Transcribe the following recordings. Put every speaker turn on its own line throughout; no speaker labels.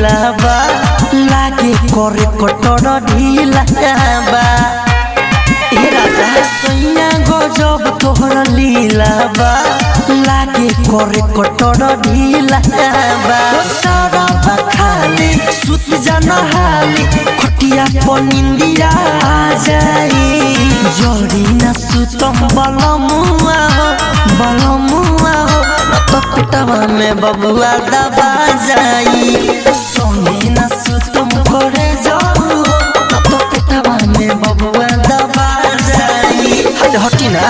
ढीला बा लागे करे कटर ढीला बा ए राजा सैया गजब तोहर लीला बा लागे करे कटर ढीला बा सारा खाली सुत जाना हाली खटिया पर निंदिया आ जाई जोड़ी न सुतम बलमुआ हो तो पिटवा में बबुआ दबा जाई सोनी न सुतम करे जाऊ तो पिटवा में बबुआ दबा जाई हटी ना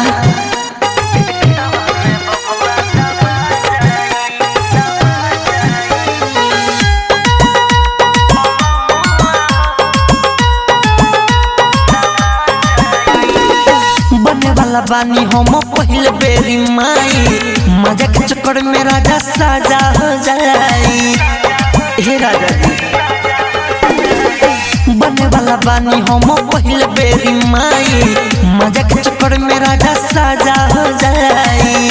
बानी हम पहले बेरी माई मजा के चक्कर में राजा साजा हो जाई हे राजा बने वाला बानी हम पहले बेरी माई मजा के चक्कर में राजा साजा हो जाई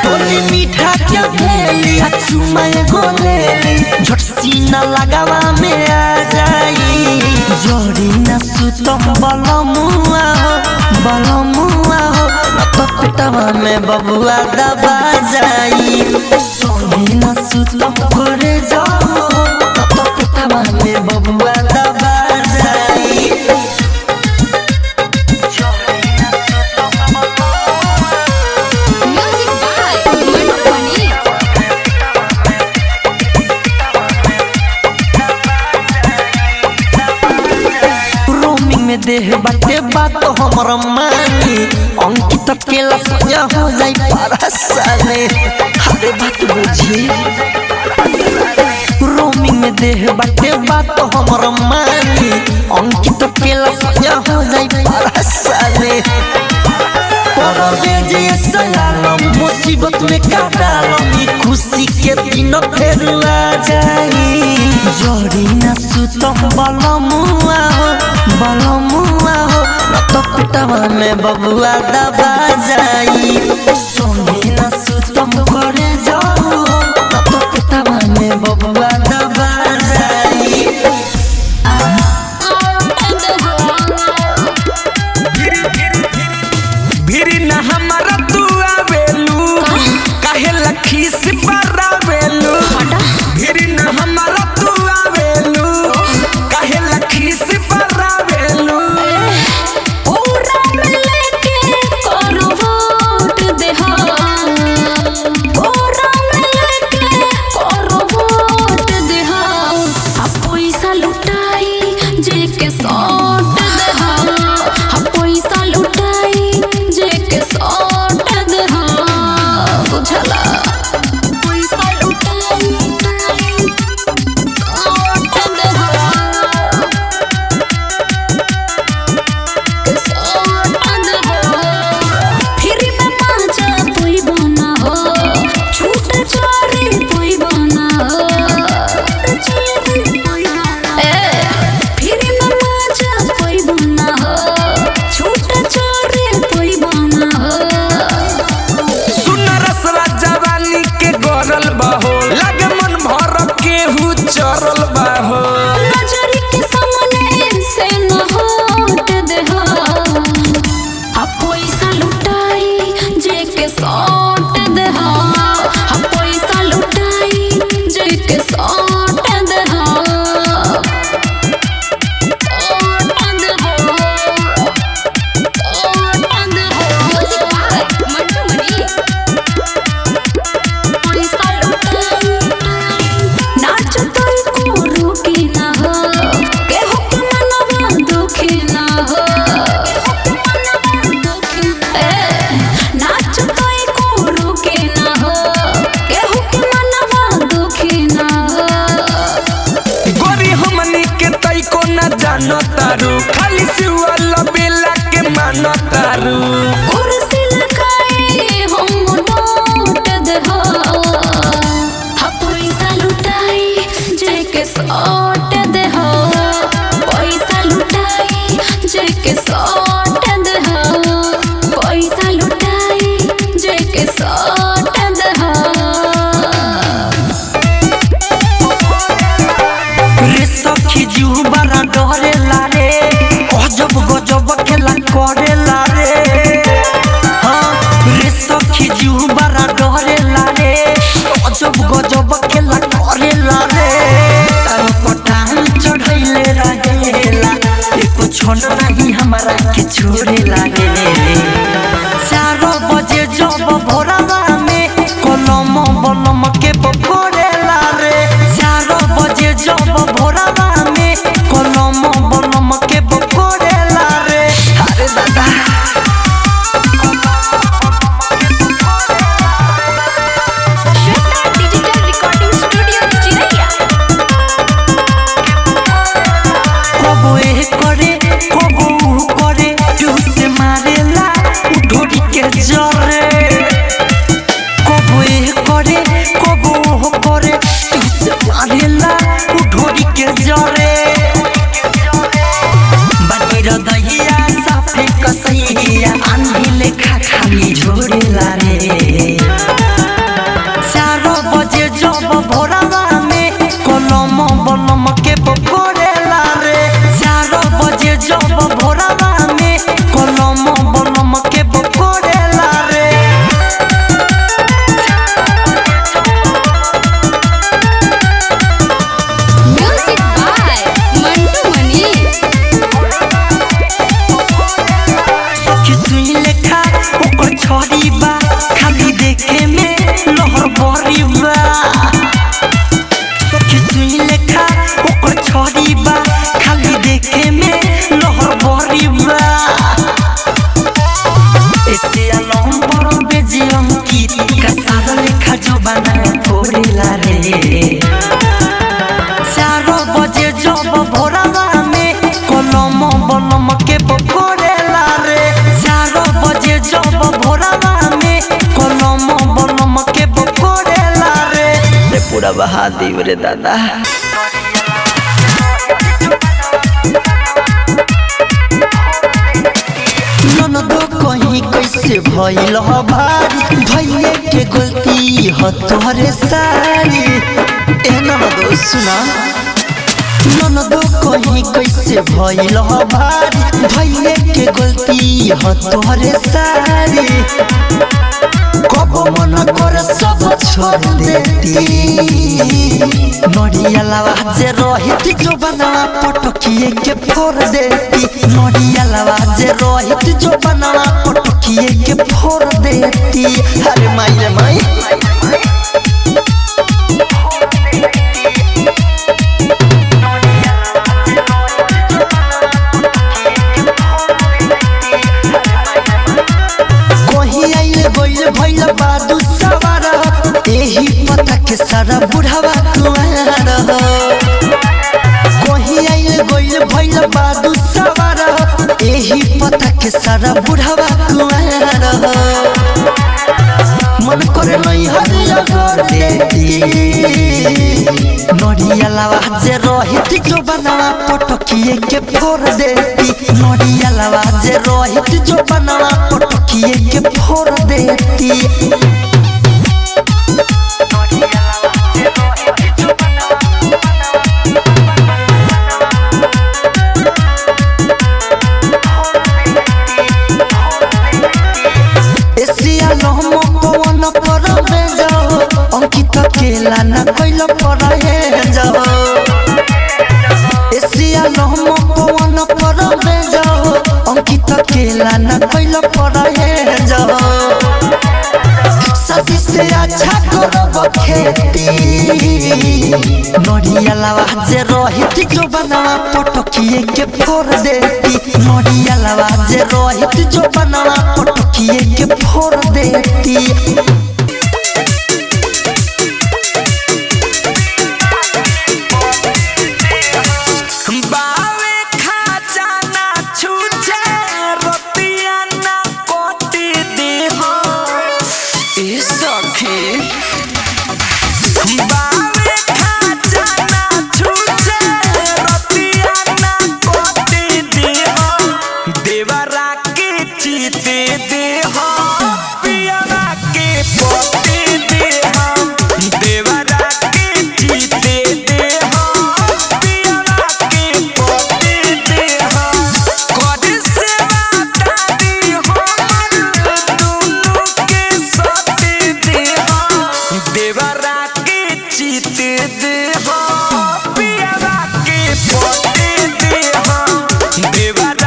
तोली मीठा क्या भेली चुमाए गोलेली झट सीना लगावा में आ जाई जोड़ी न सुतम बलमुआ हो तो पिटवा में बबुआ दबा जाई सोनी न सुतम करे जाओ तो पिटवा में बबुआ दबा जाई
म्यूजिक बाय मनु मनी
रोमिंग में देह बाटे बात तो हमर मानी अंकित केला सजा हो जाई परसाने हरे बात बुझी रोमिंग में देह बाटे बात तो हमर मानी अंकित केला सजा हो जाई परसाने मुसीबत में काटालम खुशी के दिन फेर आ जाई जोड़ी न सुतम बलमुआ हो तो पिटवा में बबुआ दबा जाई सोनी न सुतम करे जाऊ तो पिटवा में बबुआ दबा जाई
भिरी न हमारा तू आवेलू काहे लखी से परावेलू भिरी न हमारा तू आवेलू काहे लखी से परावेलू
पूरा मिलके करो वोट देहा पूरा मिलके करो वोट देहा अब पैसा लुटाई जे के सौट देहा अब पैसा लुटाई जे के सौट देहा बुझला पैसा लुटाई सौट देहा फिर में माचा कोई बना हो छूट चोरी कोई बना हो फिर में माचा कोई बना हो छूट चोरी कोई बना हो
सुन रसवा जवानी के गरल बाहो लगे मन भर के हु चरल बाहो
नजर के सामने से न हट देहा अब पैसा लुटाई जे के सौट देहा अब पैसा लुटाई जे के सौट देहा म्यूजिक बाय मनु मनी पैसा लुटाई नाच तोय को रुकी ना हो के हो के मनवा दुखी ना हो नाच तोय को रुकी ना हो के हो के मनवा दुखी ना हो
गोरी हमनी के तई को न जानो तारू खाली सिवल बेला के मानो तारू
कुर्सी लगाए हम नोट देहा हा पैसा लुटाई जे के सौट देहा पैसा लुटाई जे के सौट देहा पैसा लुटाई जे के सौट देहा
क्षण नहीं हमारा के छोड़े लागे 4 बजे जब भोरवा में कलम बलम के पकड़े ला रे 4 बजे जब भोरवा में कलम बलम के पकड़े ला रे अरे दादा
डिजिटल रिकॉर्डिंग स्टूडियो चिरैया
कबो ए करे कबो ऊ करे तू से मारेला ढोरी के जरे कबो ए करे कबो ऊ करे तू से मारेला ढोरी के जरे बाटेर दहिया साफे कसैया आंधी लेखा खाली झोरेला रे 4 बजे जब भोरवा में कलम बलम के पकड़ेला रे 4 बजे जब भोरवा में कलम बलम के पकड़ेला रे
म्यूजिक बाय मंटू मनी
सखी सुई लेखा ओकर छोड़ी बा खाली देखे में लहर बरी बा सखी सुई लेखा ओकर छोड़ी बा खाली देखे में लहर बरी बा ऐसे अलम पर बेजियम की कसार लेखा जो बना कोरेला रे 4 बजे जब भोरवा में कलम बलम के पकड़ेला रे 4 बजे जब भोरवा में कलम बलम के पकड़ेला रे पूरा बहा दीव रे दादा ननदो कहीं कैसे भइल ह भारी भइए के गलती ह तोहरे सारी ए ननदो सुना ननदो कहीं कैसे भइल ह भारी भइए के गलती ह तोहरे सारी कब मन कर सब छोड़ देती नड़िया लवाजे रहित जो बनवा पटकिए के फोड़ देती नड़िया लवाजे रहित जो बनवा पटकिए के फोड़ देती अरे माई रे माई भइल बादू सवार एही पता के सारा बुढ़ावा कुआर कहीं आइल गइल भइल बादू सवार एही पता के सारा बुढ़ावा कुआर मन करे नहीं हरिया कर देती नड़िया लवाजे रहित जो बनवा पटकिए के फोड़ देती नड़िया लवाजे रहित जो बनवा पटकिए के फोड़ देती एसिया लहमो पवन पर में जाओ अंकित केला न कैल पर हे जाओ एसिया लहमो पवन पर में जाओ अंकित केला न कैल पर हे जाओ सदी से अच्छा करब खेती नड़िया लवाजे रहित जो बनवा पटकिए के फोड़ देती नड़िया लवाजे रहित जो बनवा पटकिए के फोड़ देती
देवरा के जीत दे हो पियरा के पोते दे हो देवरा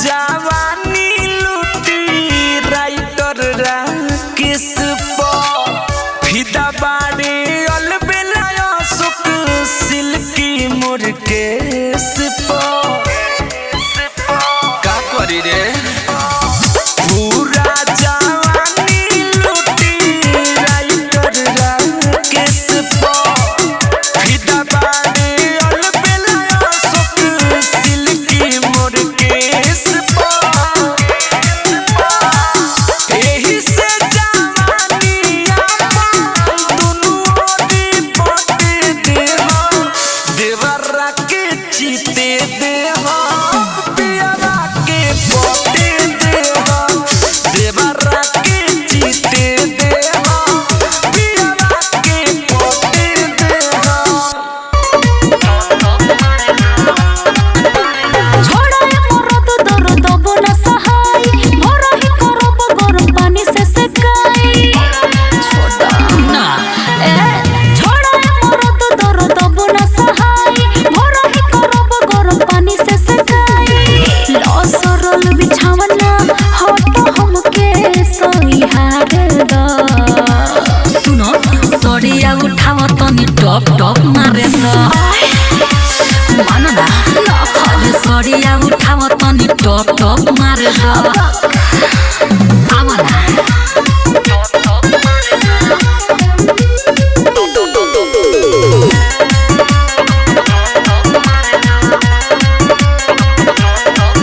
जवानी लूटी राइटर राकेश फिदा बाड़े अलबेला सुख सिल्की मुर्केश का करी रे पूरा जवानी लूटी राइटर राकेश फिदा बाड़े अलबेला सुख सिल्की मुर्केश एही से जवानी दुनू ओरी बाटे देवरा के चीते देहा पियरा के बाटे देवरा के चीते देहा पियरा के बाटे
छोड़ा ये मरद दर्द बना सहाय भरा ही करब गरम पानी से सेकाई छोड़ा ना छोड़ा ये मरद दर्द बना सहाय भरा ही करब गरम पानी से सेकाई लसरल बिछावना हो तो हमके सहिहार द सुनो सड़िया उठाव तनी टप टप मारे द मानो ना अरे सड़िया उठाव तनी टप टप मारे द आवा ना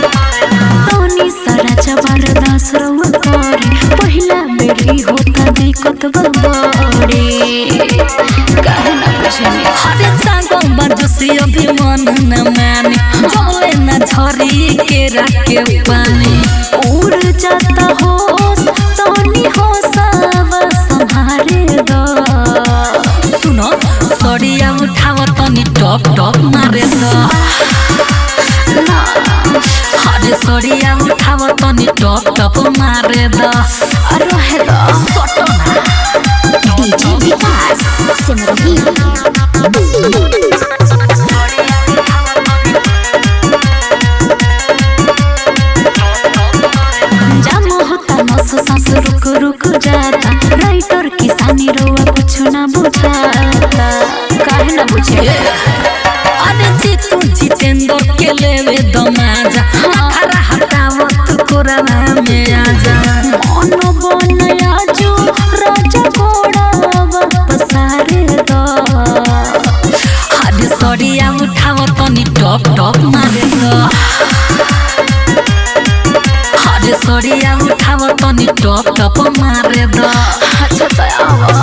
तनी सारा जबर दासरव करे पहिला बेरी होता दिक्कत बड़ी काहे ना बुझनी हरे सांगो बरजसी अभिमान न माने जोले न झरी के रखे पानी उड़ जाता होश तनी होशव संभारे दो सुनो सड़िया उठाव तनी टप टप मारे दो हरे सड़िया उठाव तनी टप टप मारे द रहे द सटो ना डीजे विकास सिमरही जाम होता नस सांस रुक रुक जाता राइटर किसानी रोआ कुछ ना बुझाता काहे ना बुझे अरे जीतू जितेंद्र के लेवे दमाजा हरा हटावत कोरवा में आजा मन बनया जो राजा घोड़ा पसारे दो हरे सड़िया उठाव तनी टप टप मारे दो हरे सड़िया उठाव तनी टप टप मारे दो अच्छा तो आवा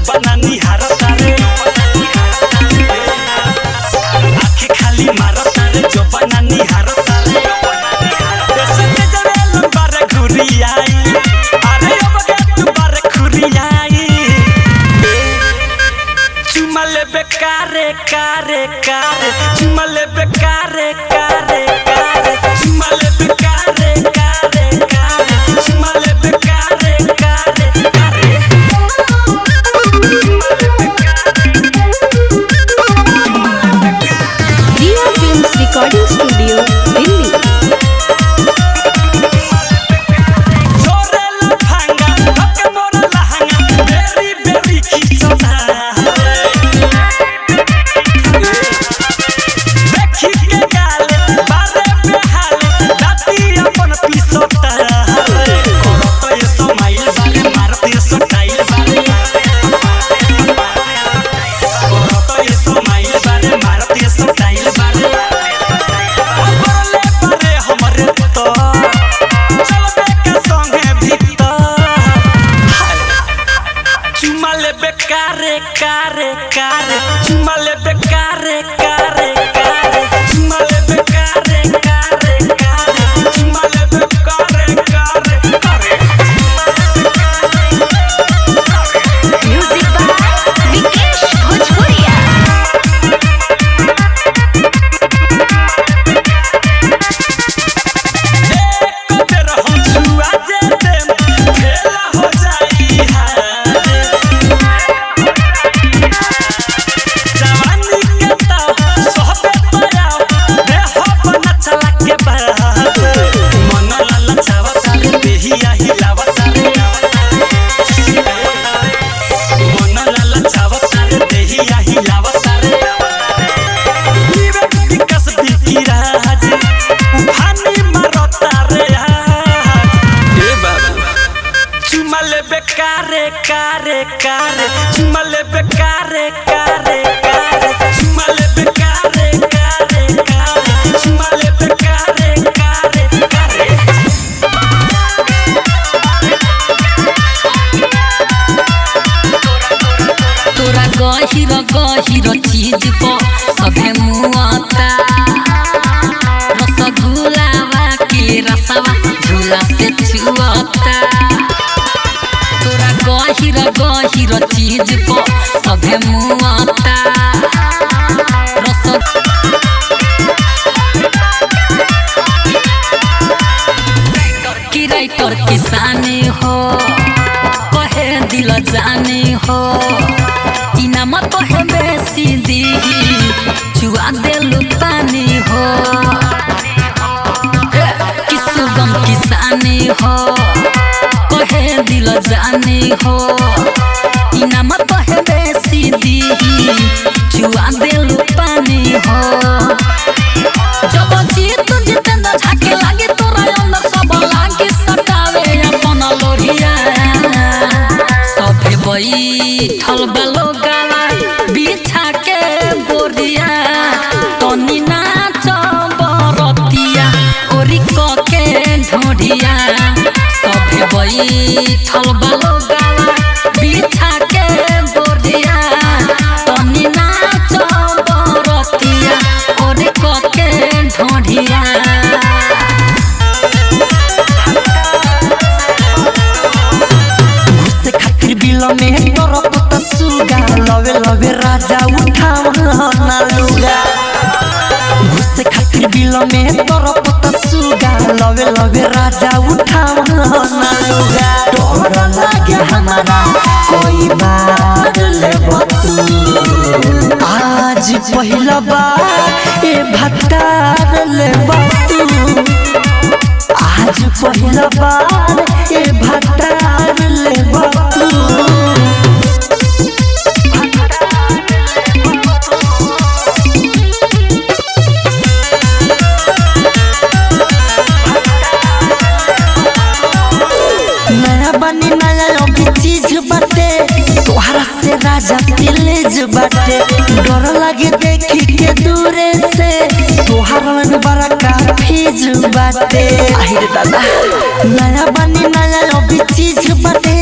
बनानी हारता रे आँखें खाली मारता रे जो बनानी हारता रे ऐसे में जरे लंबार घुरी आई अरे अब के तू बार घुरी आई चुमा ले बेकारे कारे कारे चुमा ले बेकारे कारे कारे चुमा ले बेकारे कारे कारे चुमा ले बेकारे कारे कारे
रिया फिल्म्स रिकॉर्डिंग स्टूडियो दिल्ली
छोरे लफंगा हक मोर लहंगा बेरी बेरी खिचता देखी के गाल बारे बेहाल दाती अपन पिसता करत ए समाइल बारे मारती स्टाइल बारे करत ए समाइल बारे मारती स्टाइल बारे बरले बारे हमरे तो चलबे के संगे भीतर चुमा ले बेकारे कारे कारे चुमा ले बेकारे कारे कारे चुमा ले बेकारे कारे कारे चुमा ले बेकारे कारे कारे
म्यूजिक बाय विकेश भोजपुरिया
फेला हो जाई है
गहिर गहिर चीज को सभे मुआता रसगुल्लावा के रसवा झूला से छुआता तोरा गहिर गहिर चीज को सभे मुआता राइटर किसानी हो कहे दिल जानी हो इनाम कहे बेसी दी चुआ देलु पानी हो किसुगम किसानी हो कहे दिल जानी हो इनाम कहे बेसी दी चुआ देलु पानी हो जब जीत जितेंद्र झाके लागे तोरा अंदर सब लागे सटावे अपन लोरिया सभे बैठल बलोगावा बिछा के बोरिया तनी नाच बरतिया ओरी के ढोढ़िया सभे बैठल बलोगावा बिछा के बोरिया तनी नाच बरतिया ओरी के ढोढ़िया
बिल में तोर पता सुगा लवे लवे राजा उठावना लुगा घुसे खातिर बिल में तोर पता सुगा लवे लवे राजा उठावना लुगा डर लागे हमारा कोई मार ले तू आज पहिला बार ए भतार ले तू आज पहिला बार ए भतार ले नया बनी नया अभी चीज बाटे तोहरा से राजा प्लीज बाटे डर लगे देखी के दूरे से तोहरा में बड़ा काफीज बाटे आहिर दादा नया बनी नया अभी चीज बाटे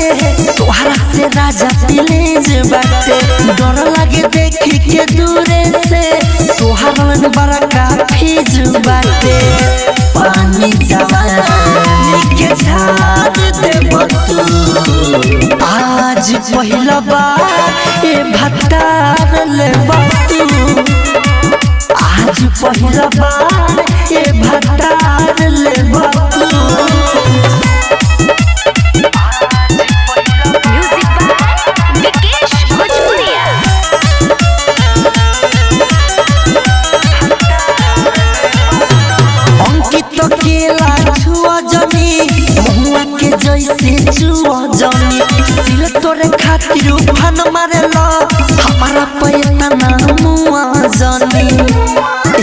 तोहरा से राजा प्लीज बाटे डर लगे देखी के दूरे से तोहरा में बड़ा काफीज बाटे पानी जवानी के झाड़ दे तू आज पहिला बार ए भतार ले तू आज पहिला बार ए भतार ले अंकित केला छुआ जमी मुआ के जैसे छुआ जमी सिल तोरे खातिर फन मारेला हमारा पैसा ना मुआ जनी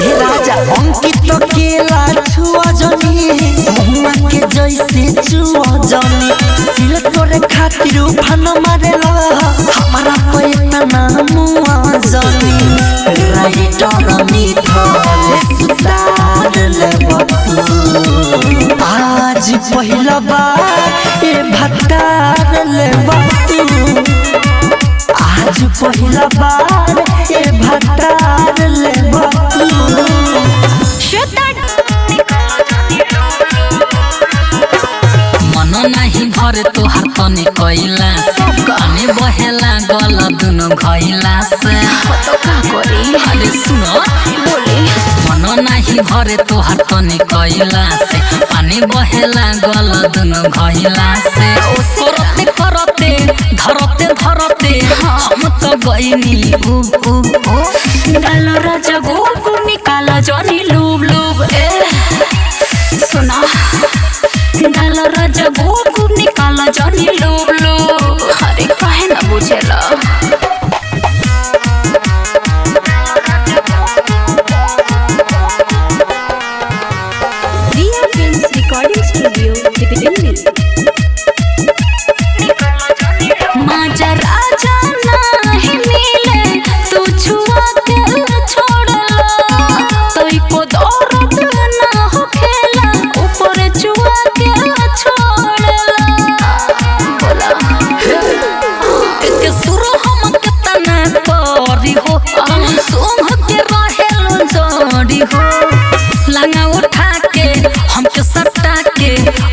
हे राजा अंकित केला छुआ जमी मुआ के जैसे छुआ जमी सिल तोरे खातिर फन मारेला हमारा पैसा ना मुआ जनी राइटर मिठल सुतार ले आज पहिला बार ए भतार ले आज पहिला बार ए भतार ले
मन नहीं भरे तोहार तनी कैला पानी बहेला गल दुनु घैला से अरे सुनो मन नहीं भरे तोहार तनी कैला से पानी बहेला गल दुनु घैला से करते करते धरते धरते हम तो गईनी डाल राजा गोकु निकाला जनी लूब लूब सुना डाल राजा गोकु निकाला जनी लूब लूब अरे काहे ना बुझेला रिकॉर्डिंग स्टूडियो दिल्ली माजा राजा नहीं मिले तू छुआ के छोड़ला तोई को दर्द ना हो खेला ऊपर छुआ के छोड़ला बोला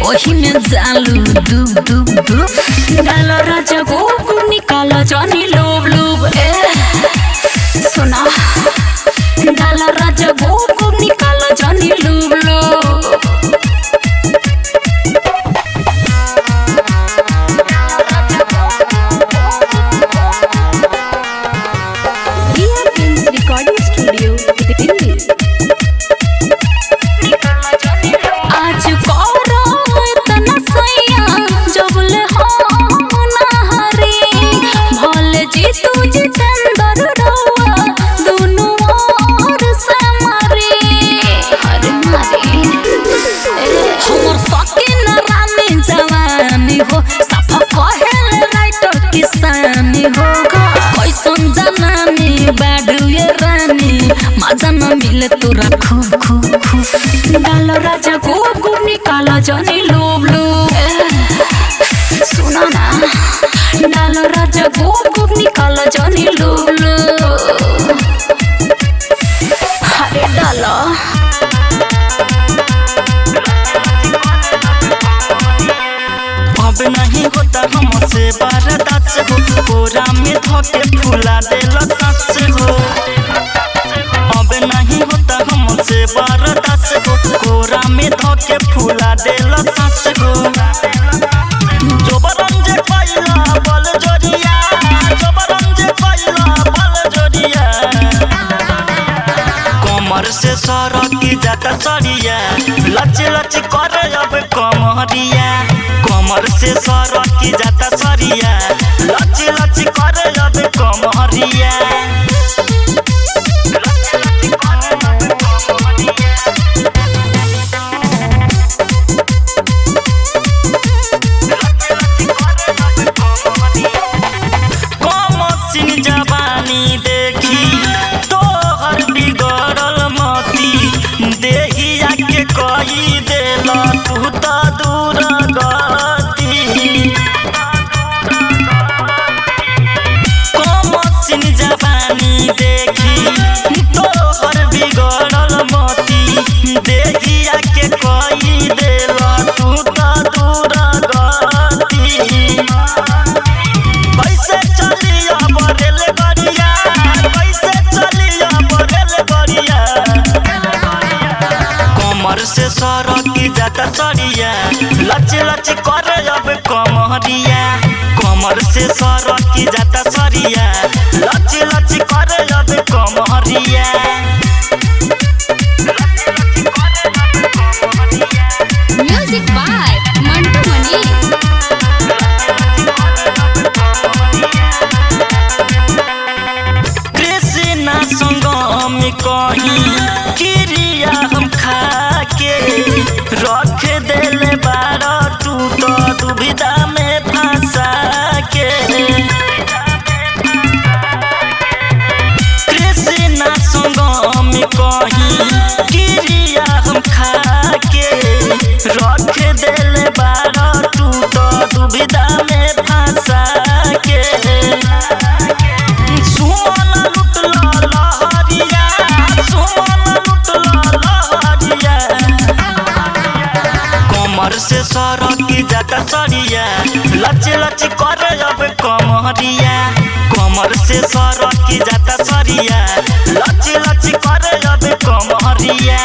ओही में जालू डूब डूब डूब डालो राजा को निकालो जानी लोब लोब सुना डालो राजा को निकालो जानी लोब लोब रिकॉर्डिंग स्टूडियो दिल्ली आज करो इतना सैया जबले हो नहरी भले जीतू जितेंद्र रहुआ दोनों ओर से मारी अरे मारी हमर सकीन रानी जवानी हो सफा कहल राइटर किसानी हो कैसन जनानी बाडू ये रानी मजा न मिले तोरा खूब खूब खूब डालो राजा को निकालो जानी लोब लोब सुना ना डालो राजा को निकालो जानी लोब लोब अरे डालो
अब नहीं होता हमसे बर्दाश्त हो कोरा में धोके फुला देला सच हो अब नहीं होता हमसे बर्दाश्त हो कोरा में धोके फुला देला सच हो जोबरंज कइला बल जोरिया जोबरंज कइला बल जोरिया कमर से सरकी जाता सरिया लच लच करे अब कमरिया कमर से सरकी जाता सरिया लच लच करे अब कमरिया कमसिन जवानी देखी तोहर बिगड़ल मती देहिया के कही देला तू तो दूर गती कमसिन जवानी देखी तोहर बिगड़ल मती देहिया के कही देला तू तो दूर गती कैसे चलिया बरेल गरिया कैसे चलिया बरेल गरिया कमर से सरकी जाता सरिया लच लच करे अब कमरिया कमर से सरकी जाता सरिया लच लच करे अब कमरिया
म्यूजिक बाय मंटू मनी
कृष्णा संगम कहीं क्रिया हम खा के रख देले बारा तू तो दुविधा में फंसा के कृष्णा संगम कहीं क्रिया हम खा के रख देले बारा तू तो दुविधा में फंसा के सुमन लुटला लहरिया सुमन लुटला लहरिया कमर से सरकी जाता सरिया लच लच करे अब कमरिया कमर से सरकी जाता सरिया लच लच करे अब कमरिया।